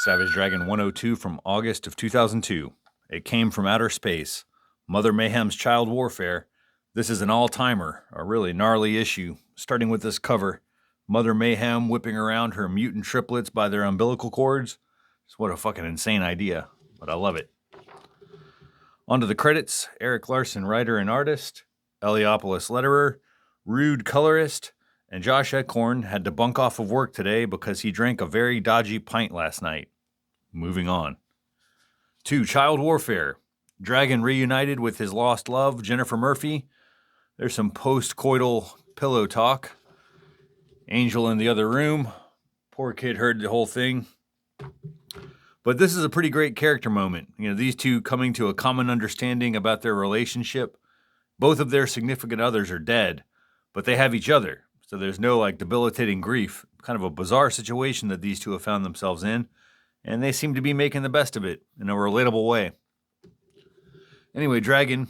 Savage Dragon 102 from August of 2002. It came from outer space. Mother Mayhem's Child Warfare. This is an all-timer, a really gnarly issue, starting with this cover. Mother Mayhem whipping around her mutant triplets by their umbilical cords. Just what a fucking insane idea, but I love it. On to the credits. Erik Larsen, writer and artist. Eliopoulos, letterer. Rude, colorist. And Josh Ekorn had to bunk off of work today because he drank a very dodgy pint last night. Moving on. 2. Child Warfare. Dragon reunited with his lost love, Jennifer Murphy. There's some post-coital pillow talk. Angel in the other room. Poor kid heard the whole thing. But this is a pretty great character moment. You know, these two coming to a common understanding about their relationship. Both of their significant others are dead, but they have each other. So there's no debilitating grief. Kind of a bizarre situation that these two have found themselves in. And they seem to be making the best of it in a relatable way. Anyway, Dragon,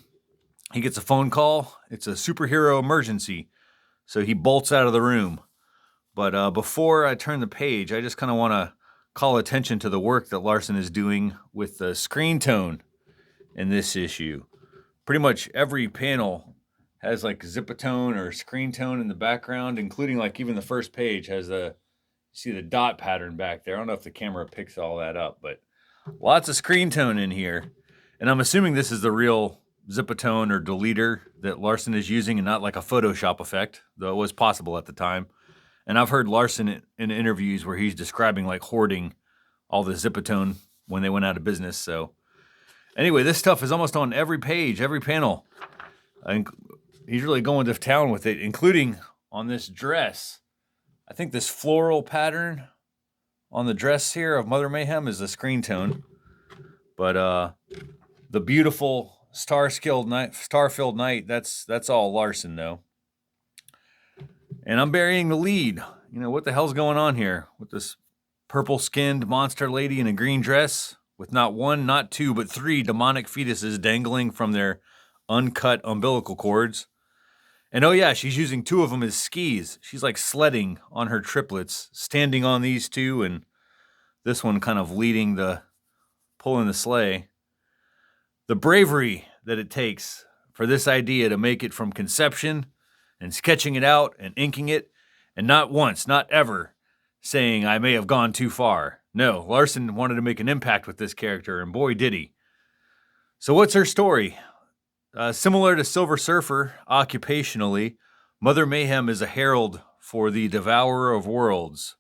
he gets a phone call. It's a superhero emergency. So he bolts out of the room. But before I turn the page, I just kind of want to call attention to the work that Larsen is doing with the screen tone in this issue. Pretty much every panel has zipatone or screen tone in the background, including even the first page has see the dot pattern back there. I don't know if the camera picks all that up, but lots of screen tone in here. And I'm assuming this is the real zipatone or deleter that Larsen is using and not like a Photoshop effect, though it was possible at the time. And I've heard Larsen in interviews where he's describing hoarding all the zipatone when they went out of business. So anyway, this stuff is almost on every page, every panel. He's really going to town with it, including on this dress. I think this floral pattern on the dress here of Mother Mayhem is the screen tone. But the beautiful star-filled night, that's all Larsen, though. And I'm burying the lead. You know, what the hell's going on here with this purple-skinned monster lady in a green dress with not one, not two, but 3 demonic fetuses dangling from their uncut umbilical cords. And oh yeah, she's using 2 of them as skis. She's sledding on her triplets, standing on these 2, and this one kind of pulling the sleigh. The bravery that it takes for this idea to make it from conception and sketching it out and inking it, and not once, not ever, saying I may have gone too far. No, Larsen wanted to make an impact with this character, and boy did he. So what's her story? Similar to Silver Surfer, occupationally, Mother Mayhem is a herald for the Devourer of Worlds,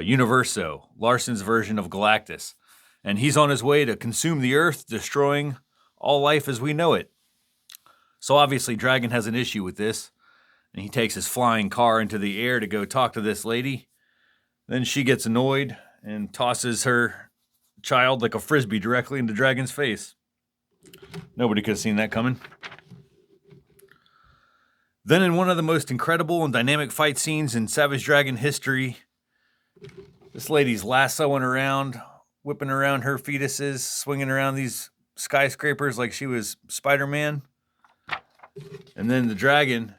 Universo, Larsen's version of Galactus. And he's on his way to consume the Earth, destroying all life as we know it. So obviously Dragon has an issue with this, and he takes his flying car into the air to go talk to this lady. Then she gets annoyed and tosses her child like a frisbee directly into Dragon's face. Nobody could have seen that coming. Then in one of the most incredible and dynamic fight scenes in Savage Dragon history, this lady's lassoing around, whipping around her fetuses, swinging around these skyscrapers like she was Spider-Man. And then the Dragon,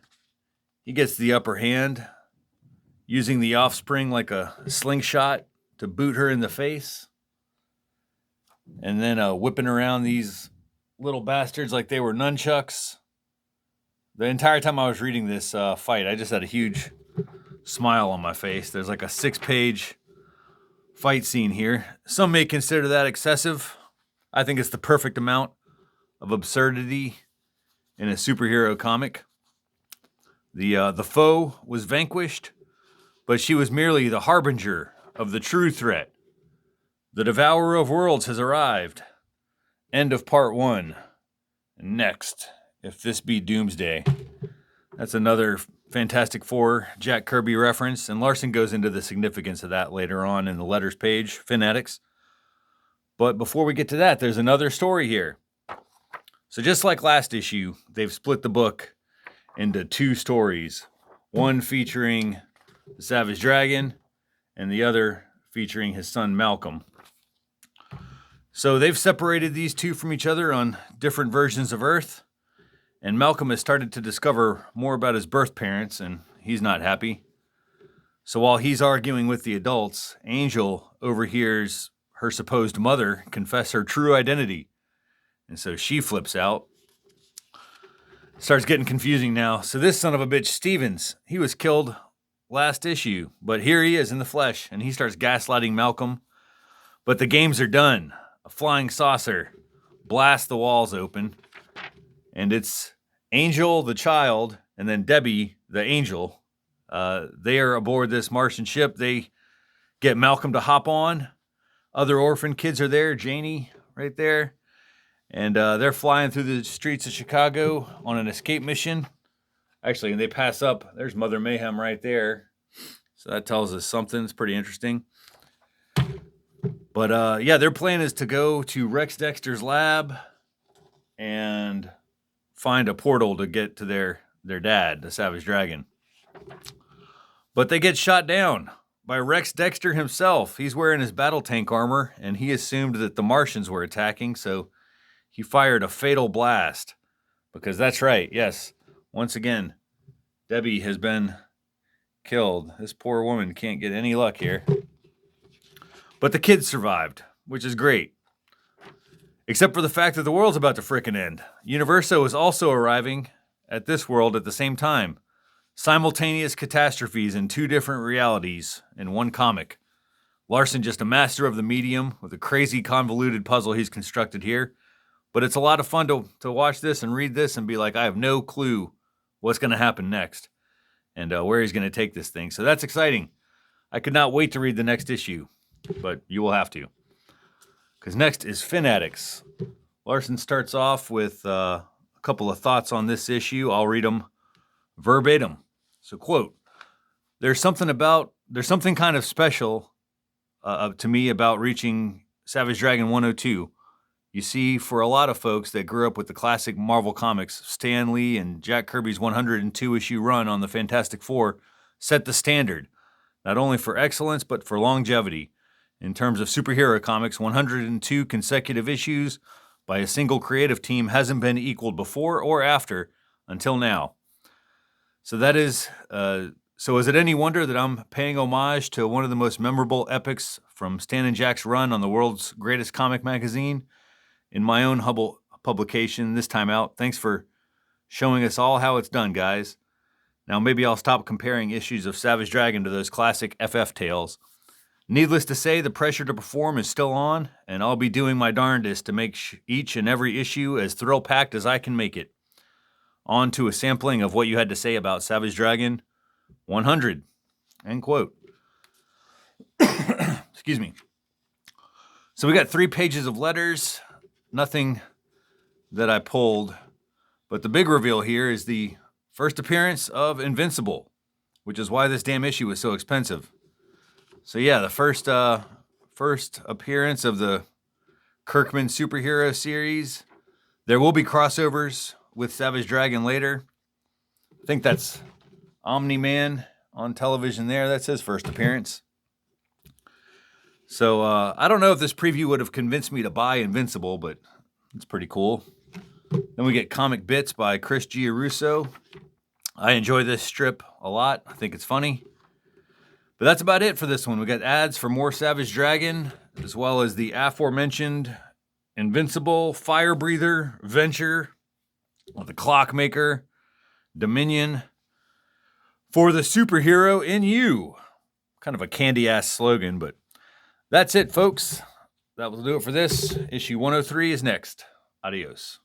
he gets the upper hand, using the offspring like a slingshot to boot her in the face. And then whipping around these little bastards like they were nunchucks. The entire time I was reading this fight, I just had a huge smile on my face. There's a 6-page fight scene here. Some may consider that excessive. I think it's the perfect amount of absurdity in a superhero comic. The foe was vanquished, but she was merely the harbinger of the true threat. The Devourer of Worlds has arrived. End of part 1. Next, if this be Doomsday. That's another Fantastic Four Jack Kirby reference, and Larsen goes into the significance of that later on in the letters page, Fanatics. But before we get to that, there's another story here. So just like last issue, they've split the book into 2 stories. One featuring the Savage Dragon, and the other featuring his son Malcolm. So they've separated these 2 from each other on different versions of Earth, and Malcolm has started to discover more about his birth parents, and he's not happy. So while he's arguing with the adults, Angel overhears her supposed mother confess her true identity. And so she flips out. Starts getting confusing now. So this son of a bitch, Stevens, he was killed last issue, but here he is in the flesh, and he starts gaslighting Malcolm. But the games are done. A flying saucer blasts the walls open, and it's Angel, the child, and then Debbie, the angel. They are aboard this Martian ship. They get Malcolm to hop on. Other orphan kids are there, Janie right there. And they're flying through the streets of Chicago on an escape mission. Actually, and they pass up. There's Mother Mayhem right there. So that tells us something. It's pretty interesting. But yeah, their plan is to go to Rex Dexter's lab and find a portal to get to their dad, the Savage Dragon. But they get shot down by Rex Dexter himself. He's wearing his battle tank armor, and he assumed that the Martians were attacking, so he fired a fatal blast. Because that's right, yes, once again, Debbie has been killed. This poor woman can't get any luck here. But the kids survived, which is great. Except for the fact that the world's about to frickin' end. Universo is also arriving at this world at the same time. Simultaneous catastrophes in two different realities in one comic. Larson just a master of the medium with a crazy convoluted puzzle he's constructed here. But it's a lot of fun to watch this and read this and be like, I have no clue what's going to happen next and where he's going to take this thing. So that's exciting. I could not wait to read the next issue, but you will have to. Because next is Fanatics. Larson starts off with a couple of thoughts on this issue. I'll read them verbatim. So, quote, there's something kind of special to me about reaching Savage Dragon 102. You see, for a lot of folks that grew up with the classic Marvel Comics, Stan Lee and Jack Kirby's 102-issue run on the Fantastic Four set the standard, not only for excellence, but for longevity. In terms of superhero comics, 102 consecutive issues by a single creative team hasn't been equaled before or after until now. So that is, so is it any wonder that I'm paying homage to one of the most memorable epics from Stan and Jack's run on the world's greatest comic magazine? In my own Hubble publication this time out. Thanks for showing us all how it's done, guys. Now maybe I'll stop comparing issues of Savage Dragon to those classic FF tales. Needless to say, the pressure to perform is still on, and I'll be doing my darndest to make each and every issue as thrill-packed as I can make it. On to a sampling of what you had to say about Savage Dragon 100. End quote. Excuse me. So we got 3 pages of letters. Nothing that I pulled, but the big reveal here is the first appearance of Invincible, which is why this damn issue was so expensive. So yeah, the first appearance of the Kirkman superhero series. There will be crossovers with Savage Dragon later. I think that's Omni-Man on television there. That's his first appearance. So I don't know if this preview would have convinced me to buy Invincible, but it's pretty cool. Then we get Comic Bits by Chris Giarrusso. I enjoy this strip a lot. I think it's funny. But that's about it for this one. We got ads for more Savage Dragon, as well as the aforementioned Invincible, Fire Breather, Venture, the Clockmaker, Dominion, for the superhero in you. Kind of a candy-ass slogan, but that's it, folks. That will do it for this. Issue 103 is next. Adios.